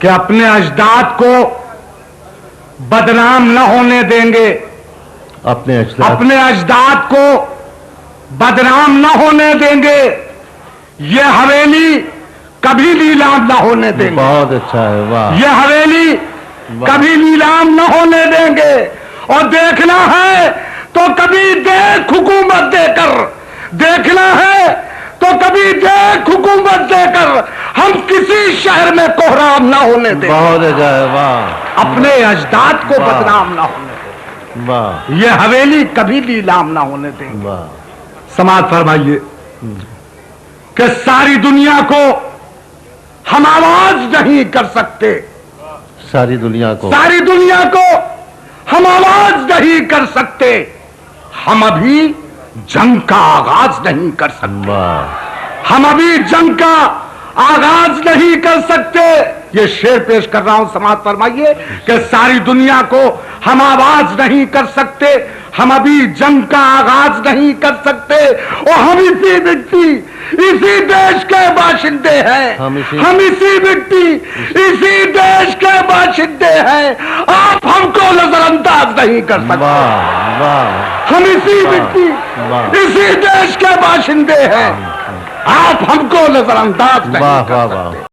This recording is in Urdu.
کہ اپنے اجداد کو بدنام نہ ہونے دیں گے، اپنے اجداد کو بدنام نہ ہونے دیں گے، یہ حویلی کبھی نیلام نہ ہونے دیں گے۔ بہت اچھا ہے، واہ۔ یہ حویلی کبھی نیلام نہ ہونے دیں گے، اور دیکھنا ہے تو کبھی دیکھ حکومت دے کر، دیکھنا ہے تو کبھی دیکھ حکومت دے کر ہم کسی شہر میں کوہرام نہ ہونے دیں گے۔ بہت اچھا ہے، واہ۔ اپنے اجداد کو بدنام نہ ہونے دیں گے، واہ یہ حویلی کبھی نیلام نہ ہونے دیں گے۔ واہ۔ سماعت فرمائیے کہ ساری دنیا کو ہم آواز نہیں کر سکتے، ساری دنیا کو، ساری دنیا کو ہم آواز نہیں کر سکتے، ہم ابھی جنگ کا آغاز نہیں کر سکتے، واہ۔ ہم ابھی جنگ کا آغاز نہیں کر سکتے۔ یہ شعر پیش کر رہا ہوں، سماعت فرمائیے کہ ساری دنیا کو ہم آواز نہیں کر سکتے، ہم ابھی جنگ کا آغاز نہیں کر سکتے، اور ہم اسی مٹی اسی دیش کے باشندے ہیں، ہم اسی مٹی اسی دیش کے باشندے ہیں، آپ ہم کو نظر انداز نہیں کر سکتے۔ واہ واہ۔ ہم اسی مٹی اسی دیش کے باشندے ہیں، آپ ہم کو نظر انداز نہیں واہ کر واہ سکتے۔ واہ۔